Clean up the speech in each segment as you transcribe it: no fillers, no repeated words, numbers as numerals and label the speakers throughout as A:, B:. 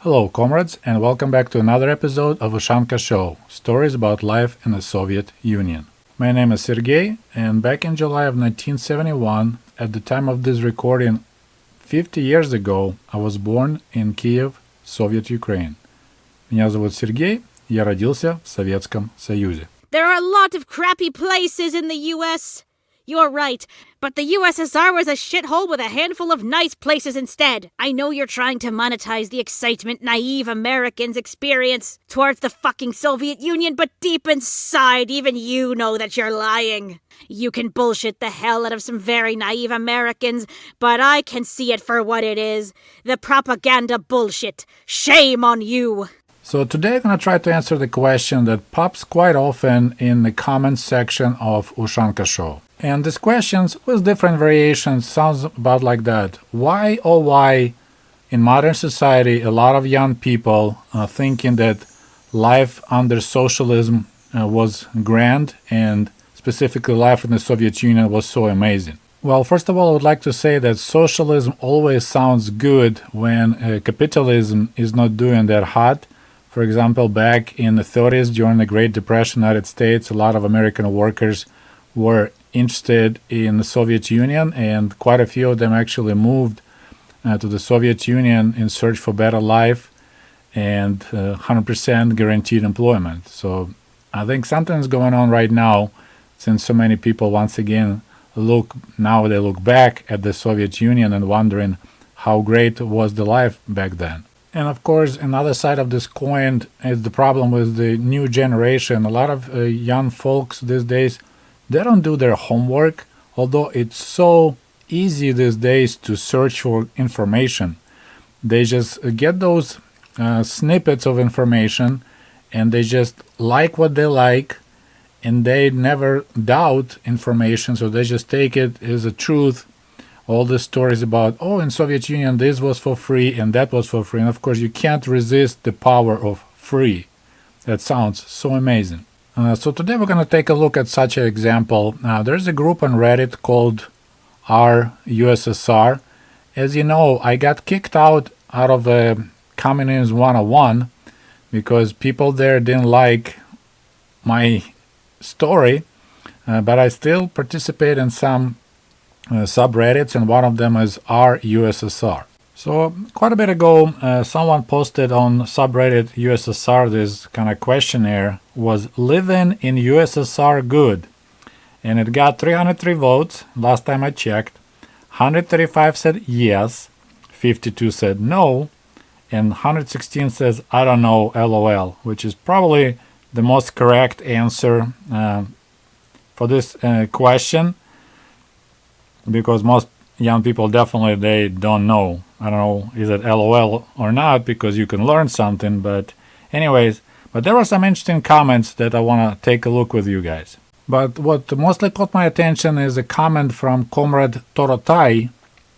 A: Hello, comrades, and welcome back to another episode of Ushanka Show, stories about life in the Soviet Union. My name is Sergey, and back in July of 1971, at the time of this recording, 50 years ago, I was born in Kiev, Soviet Ukraine. Меня зовут Сергей, я родился в Советском Союзе.
B: There are a lot of crappy places in the U.S. You're right, but the USSR was a shithole with a handful of nice places instead. I know you're trying to monetize the excitement naive Americans experience towards the fucking Soviet Union, but deep inside, even you know that you're lying. You can bullshit the hell out of some very naive Americans, but I can see it for what it is. The propaganda bullshit. Shame on you.
A: So today I'm going to try to answer the question that pops quite often in the comments section of Ushanka Show. And these questions, with different variations, sounds about like that. Why, oh why, in modern society, a lot of young people are thinking that life under socialism was grand, and specifically life in the Soviet Union was so amazing? Well, first of all, I would like to say that socialism always sounds good when capitalism is not doing that hot. For example, back in the 30s, during the Great Depression in the United States, a lot of American workers were interested in the Soviet Union, and quite a few of them actually moved to the Soviet Union in search for better life and 100% guaranteed employment. So I think something's going on right now, since so many people once again look back at the Soviet Union and wondering how great was the life back then. And of course, another side of this coin is the problem with the new generation. A lot of young folks these days, they don't do their homework, although it's so easy these days to search for information. They just get those snippets of information, and they just like what they like, and they never doubt information, so they just take it as a truth. All the stories about, oh, in Soviet Union this was for free and that was for free. And of course you can't resist the power of free. That sounds so amazing. So today we're going to take a look at such an example. There's a group on Reddit called USSR. As you know, I got kicked out of Communism 101 because people there didn't like my story, but I still participate in some subreddits, and one of them is USSR. So quite a bit ago, someone posted on subreddit USSR this kind of questionnaire: was living in USSR good? And it got 303 votes last time I checked. 135 said yes, 52 said no, and 116 says I don't know, LOL, which is probably the most correct answer for this question, because most young people definitely they don't know. I don't know, is it LOL or not, because you can learn something. But anyways, there were some interesting comments that I want to take a look with you guys. But what mostly caught my attention is a comment from Comrade Torotai,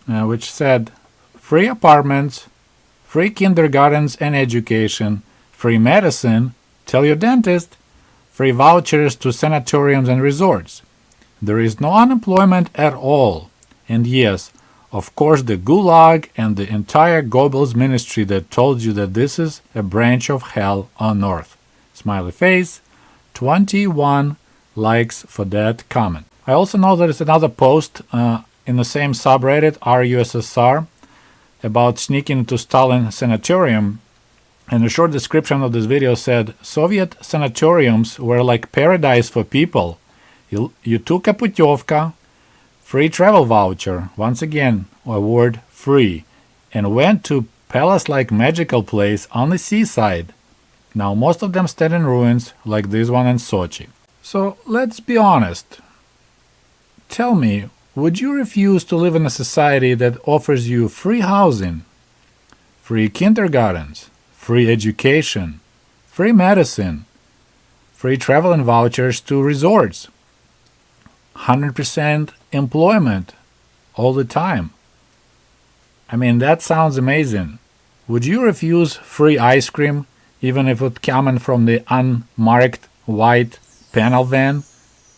A: which said, free apartments, free kindergartens and education, free medicine, tell your dentist, free vouchers to sanatoriums and resorts. There is no unemployment at all. And yes, of course, the Gulag and the entire Goebbels ministry that told you that this is a branch of hell on earth. Smiley face. 21 likes for that comment. I also know there is another post in the same subreddit, USSR, about sneaking into Stalin sanatorium. And the short description of this video said, Soviet sanatoriums were like paradise for people. You took a putyovka, free travel voucher, once again, a word free, and went to palace-like magical place on the seaside. Now most of them stand in ruins, like this one in Sochi. So let's be honest. Tell me, would you refuse to live in a society that offers you free housing, free kindergartens, free education, free medicine, free travel and vouchers to resorts, 100% employment all the time? I mean, that sounds amazing. Would you refuse free ice cream, even if it coming from the unmarked white panel van?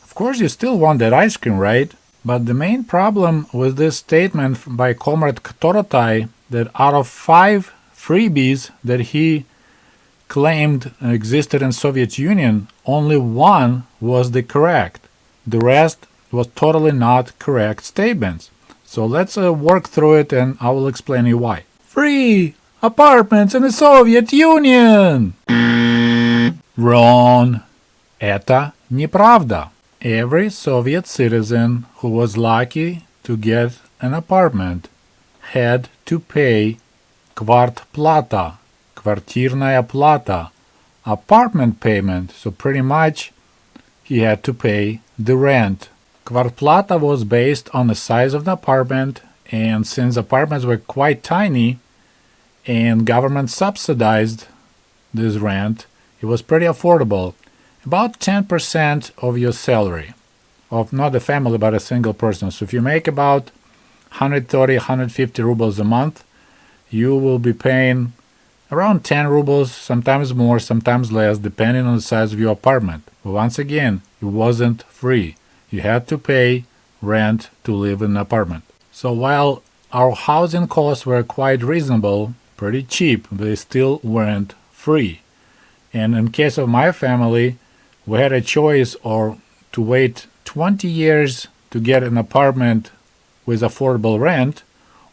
A: Of course you still want that ice cream, right? But the main problem with this statement by Comrade Torotai, that out of 5 freebies that he claimed existed in Soviet Union, only one was the correct. The rest was totally not correct statements. So let's work through it and I will explain you why. Free apartments in the Soviet Union! Wrong. Это неправда. Every Soviet citizen who was lucky to get an apartment had to pay квартплата, квартирная плата, apartment payment, so pretty much he had to pay the rent. Квартплата was based on the size of the apartment, and since apartments were quite tiny and government subsidized this rent, it was pretty affordable. About 10% of your salary, of not a family but a single person. So if you make about 130, 150 rubles a month, you will be paying around 10 rubles, sometimes more, sometimes less, depending on the size of your apartment. But once again, it wasn't free. You had to pay rent to live in an apartment. So while our housing costs were quite reasonable, pretty cheap, they still weren't free. And in case of my family, we had a choice or to wait 20 years to get an apartment with affordable rent,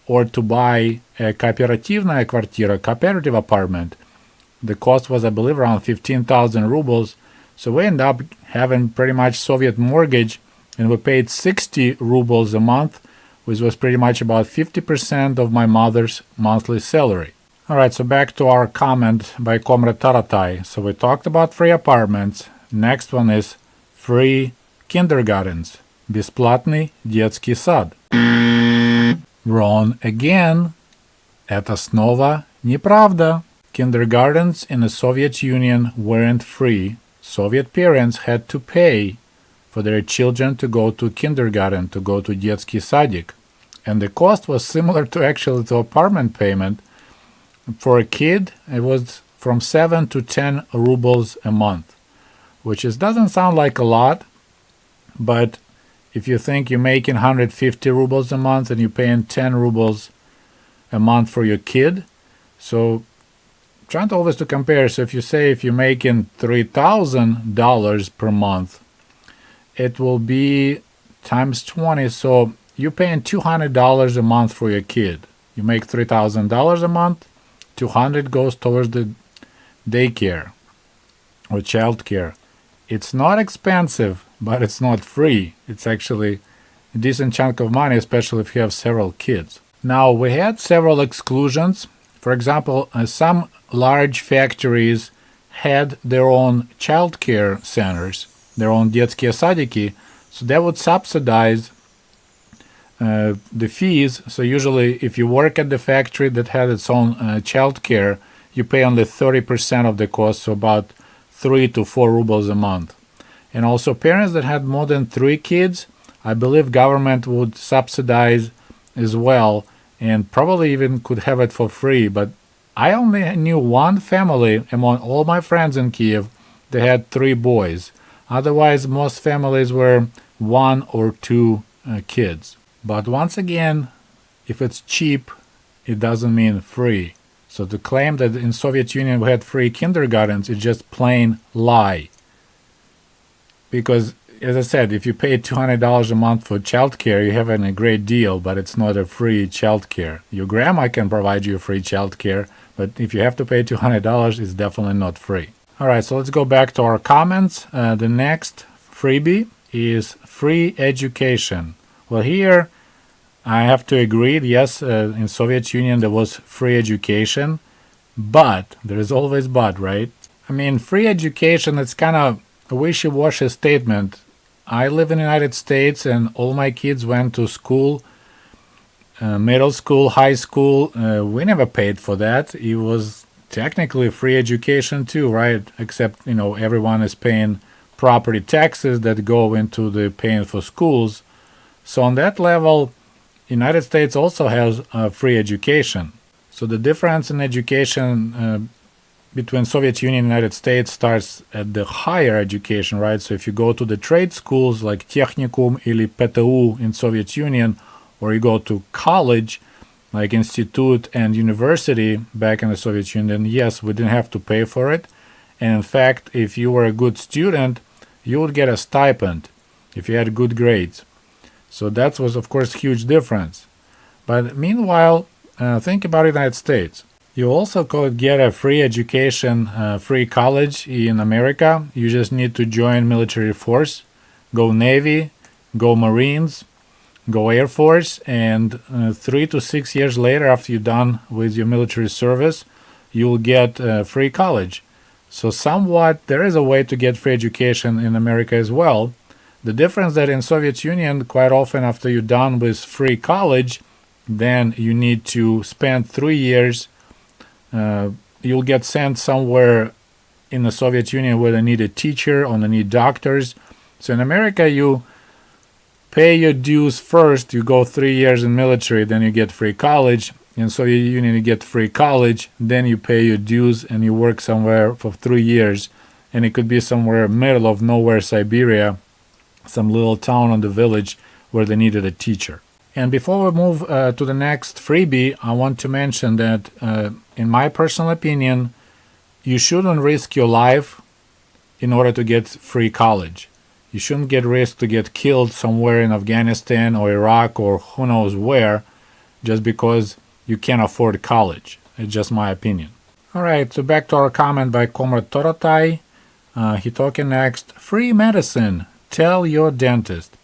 A: or to buy a кооперативная квартира, cooperative apartment. The cost was, I believe, around 15,000 rubles. So we ended up having pretty much Soviet mortgage, and we paid 60 rubles a month, which was pretty much about 50% of my mother's monthly salary. Alright, so back to our comment by Comrade Taratai. So we talked about free apartments. Next one is free kindergartens. Бесплатный детский сад. Wrong again. Это снова неправда. Kindergartens in the Soviet Union weren't free. Soviet parents had to pay for their children to go to kindergarten, to go to детский садик. And the cost was similar to actually to apartment payment. For a kid, it was from 7 to 10 rubles a month, which doesn't sound like a lot, but if you think you're making 150 rubles a month and you're paying 10 rubles a month for your kid, so trying to always to compare. So if you say if you're making $3,000 per month, it will be times 20. So you're paying $200 a month for your kid. You make $3,000 a month, 200 goes towards the daycare or childcare. It's not expensive, but it's not free. It's actually a decent chunk of money, especially if you have several kids. Now, we had several exclusions. For example, some large factories had their own childcare centers, their own детские садики, so that would subsidize the fees. So usually if you work at the factory that had its own childcare, you pay only 30% of the cost, so about 3 to 4 rubles a month. And also parents that had more than 3 kids, I believe government would subsidize as well, and probably even could have it for free. But I only knew one family among all my friends in Kiev that had 3 boys. Otherwise, most families were 1 or 2 kids. But once again, if it's cheap, it doesn't mean free. So to claim that in Soviet Union we had free kindergartens is just plain lie. Because, as I said, if you pay $200 a month for childcare, you're having a great deal, but it's not a free childcare. Your grandma can provide you free childcare, but if you have to pay $200, it's definitely not free. Alright, so let's go back to our comments. The next freebie is free education. Well, here I have to agree, yes, in Soviet Union there was free education, but there is always but, right? I mean, free education, it's kind of a wishy-washy statement. I live in the United States and all my kids went to school, middle school, high school. We never paid for that. It was technically free education too, right? Except, everyone is paying property taxes that go into the paying for schools. So on that level, United States also has free education. So the difference in education between Soviet Union and United States starts at the higher education, right? So if you go to the trade schools like Technikum или ПТУ in Soviet Union, or you go to college, like institute and university back in the Soviet Union, yes, we didn't have to pay for it. And in fact, if you were a good student, you would get a stipend if you had good grades. So that was, of course, a huge difference. But meanwhile, think about the United States. You also could get a free education, free college in America. You just need to join military force, go Navy, go Marines, go Air Force, and 3 to 6 years later, after you're done with your military service, you'll get free college. So somewhat there is a way to get free education in America as well. The difference that in Soviet Union, quite often after you're done with free college, then you need to spend 3 years. You'll get sent somewhere in the Soviet Union where they need a teacher or they need doctors. So in America, you pay your dues first. You go 3 years in military, then you get free college. In Soviet Union, you get free college, then you pay your dues and you work somewhere for 3 years. And it could be somewhere middle of nowhere, Siberia, some little town on the village where they needed a teacher. And before we move to the next freebie, I want to mention that, in my personal opinion, you shouldn't risk your life in order to get free college. You shouldn't get risk to get killed somewhere in Afghanistan or Iraq or who knows where just because you can't afford college. It's just my opinion. All right, so back to our comment by Comrade Toratai. He talking next. Free medicine. Tell your dentist.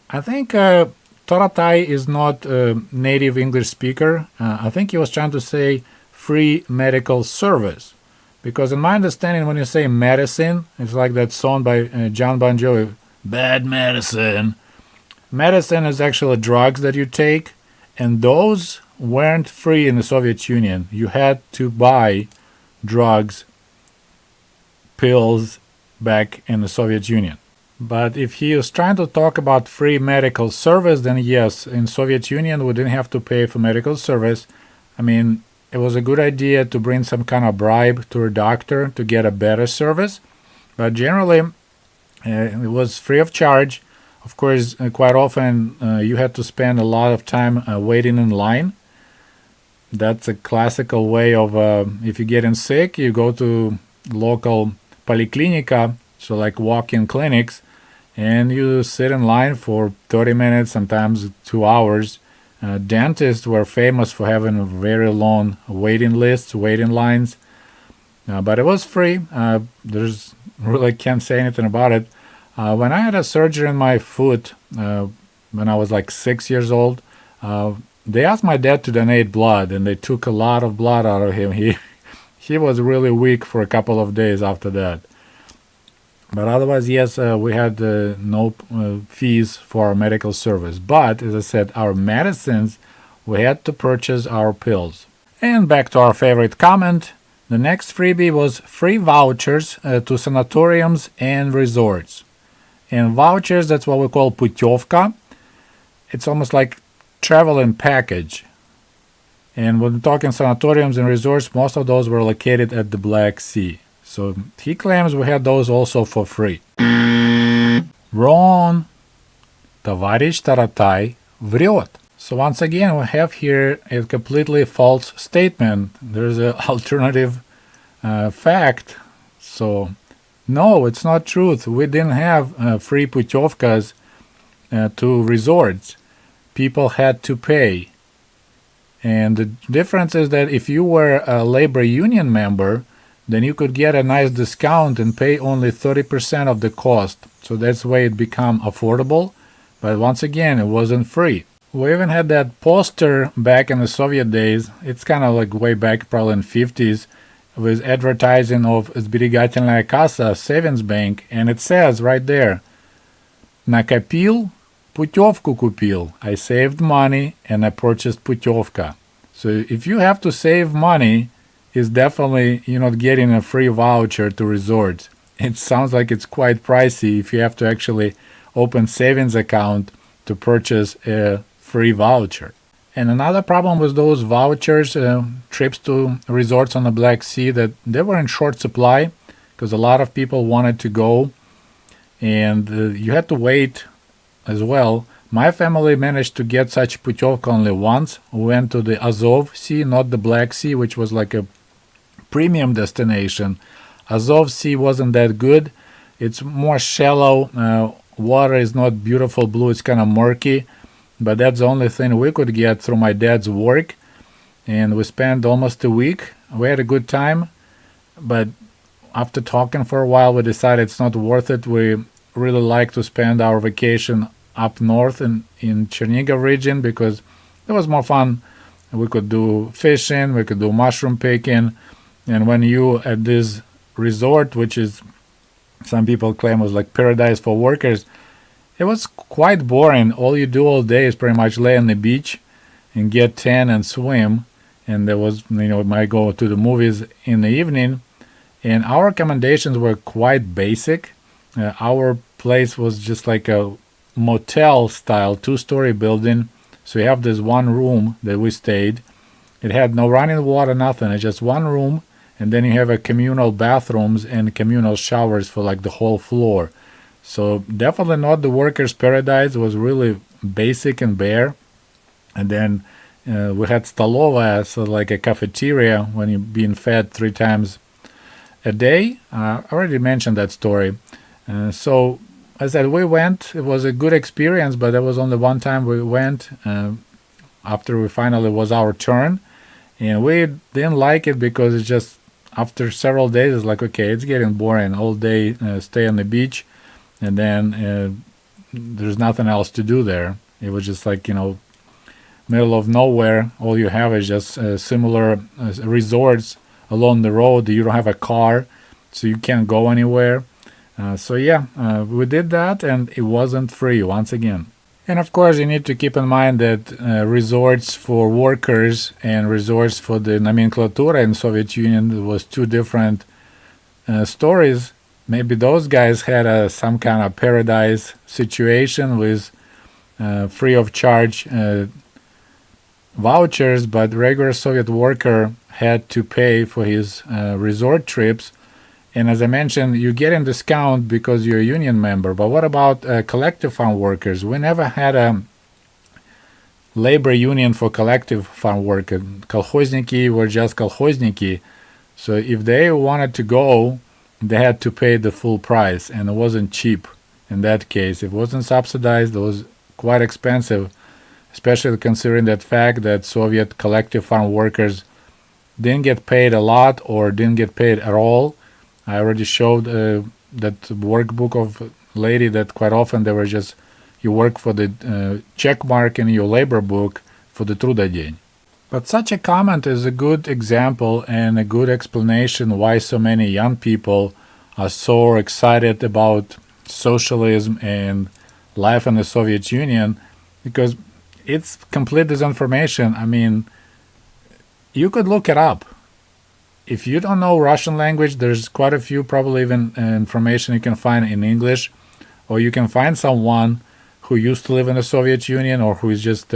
A: I think Toratai is not a native English speaker. I think he was trying to say free medical service. Because in my understanding, when you say medicine, it's like that song by John Bon Jovi, Bad Medicine. Medicine is actually drugs that you take, and those weren't free in the Soviet Union. You had to buy drugs, pills back in the Soviet Union. But if he was trying to talk about free medical service, then yes, in Soviet Union we didn't have to pay for medical service. I mean, it was a good idea to bring some kind of bribe to a doctor to get a better service. But generally, it was free of charge. Of course, quite often you had to spend a lot of time waiting in line. That's a classical way of, if you're getting sick, you go to local poliklinika, so like walk-in clinics, and you sit in line for 30 minutes, sometimes 2 hours. Dentists were famous for having very long waiting lists, waiting lines, but it was free. There's really can't say anything about it. When I had a surgery in my foot when I was like 6 years old, they asked my dad to donate blood, and they took a lot of blood out of him. He was really weak for a couple of days after that. But otherwise, yes, we had no fees for our medical service. But, as I said, our medicines, we had to purchase our pills. And back to our favorite comment. The next freebie was free vouchers to sanatoriums and resorts. And vouchers, that's what we call putyovka. It's almost like traveling package. And when we're talking sanatoriums and resorts, most of those were located at the Black Sea. So he claims we had those also for free. Wrong. Товарищ Таратай врет. So once again, we have here a completely false statement. There's an alternative fact. So no, it's not truth. We didn't have free putyovkas to resorts. People had to pay. And the difference is that if you were a labor union member, then you could get a nice discount and pay only 30% of the cost. So that's why it became affordable. But once again, it wasn't free. We even had that poster back in the Soviet days. It's kind of like way back, probably in 50s, with advertising of Сберегательная касса, savings bank, and it says right there, накопил, путевку купил. I saved money and I purchased путевка. So if you have to save money, it's definitely you're not getting a free voucher to resorts. It sounds like it's quite pricey if you have to actually open savings account to purchase a free voucher. And another problem with those vouchers, trips to resorts on the Black Sea, that they were in short supply because a lot of people wanted to go, and you had to wait as well. My family managed to get such putyovka only once. We went to the Azov Sea, not the Black Sea, which was like a premium destination. Azov Sea wasn't that good. It's more shallow. Water is not beautiful blue. It's kind of murky. But that's the only thing we could get through my dad's work. And we spent almost a week. We had a good time. But after talking for a while, we decided it's not worth it. We really like to spend our vacation up north in Chernihiv region because it was more fun. We could do fishing, we could do mushroom picking, and when you at this resort, which is some people claim was like paradise for workers, it was quite boring. All you do all day is pretty much lay on the beach and get tan and swim, and there was might go to the movies in the evening. And our accommodations were quite basic. Our place was just like a motel style 2-story building. So we have this one room that we stayed. It had no running water, nothing. It's just one room, and then you have a communal bathrooms and communal showers for like the whole floor. So definitely not the workers' paradise. It was really basic and bare. And then we had stolova, so like a cafeteria when you're being fed 3 times a day. I already mentioned that story. So I said we went. It was a good experience, but there was only one time we went after we finally was our turn, and we didn't like it because it's just after several days it's like, okay, it's getting boring all day. Stay on the beach, and then there's nothing else to do there. It was just like middle of nowhere. All you have is just similar resorts along the road. You don't have a car, so you can't go anywhere. We did that, and it wasn't free once again. And of course, you need to keep in mind that resorts for workers and resorts for the nomenclatura in Soviet Union was 2 different stories. Maybe those guys had some kind of paradise situation with free of charge vouchers, but regular Soviet worker had to pay for his resort trips. And as I mentioned, you get a discount because you're a union member. But what about collective farm workers? We never had a labor union for collective farm workers. Kolkhozniki were just kolkhozniki. So if they wanted to go, they had to pay the full price. And it wasn't cheap in that case. It wasn't subsidized. It was quite expensive, especially considering that fact that Soviet collective farm workers didn't get paid a lot or didn't get paid at all. I already showed that workbook of lady that quite often they were just, you work for the check mark in your labor book for the Truda Dень. But such a comment is a good example and a good explanation why so many young people are so excited about socialism and life in the Soviet Union, because it's complete disinformation. I mean, you could look it up. If you don't know Russian language, there's quite a few probably even information you can find in English, or you can find someone who used to live in the Soviet Union or who is just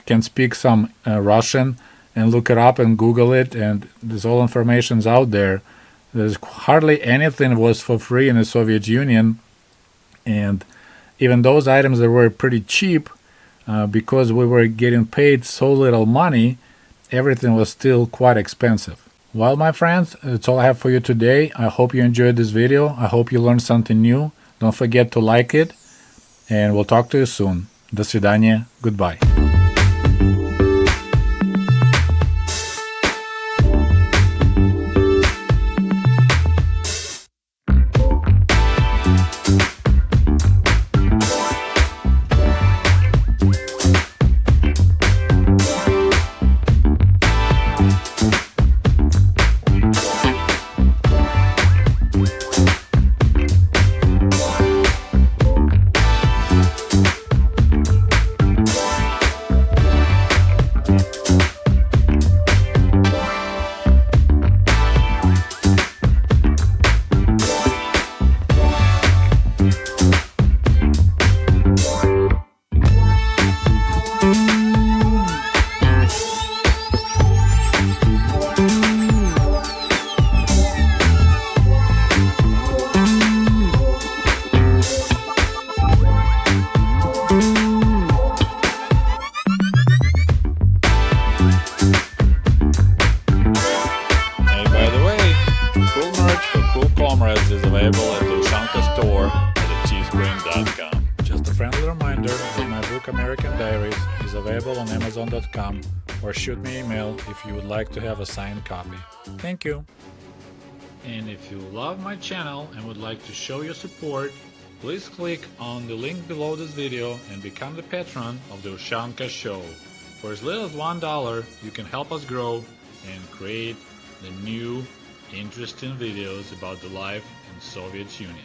A: can speak some Russian and look it up and Google it, and there's all information's out there. There's hardly anything was for free in the Soviet Union, and even those items that were pretty cheap, because we were getting paid so little money, everything was still quite expensive. Well, my friends, that's all I have for you today. I hope you enjoyed this video. I hope you learned something new. Don't forget to like it, and we'll talk to you soon. До свидания. Goodbye. available at the Ushanka store at teespring.com. Just a friendly reminder that my book American Diaries is available on Amazon.com, or shoot me an email if you would like to have a signed copy. Thank you. And if you love my channel and would like to show your support, please click on the link below this video and become the patron of the Ushanka Show. For as little as $1, you can help us grow and create the new, interesting videos about the life in Soviet Union.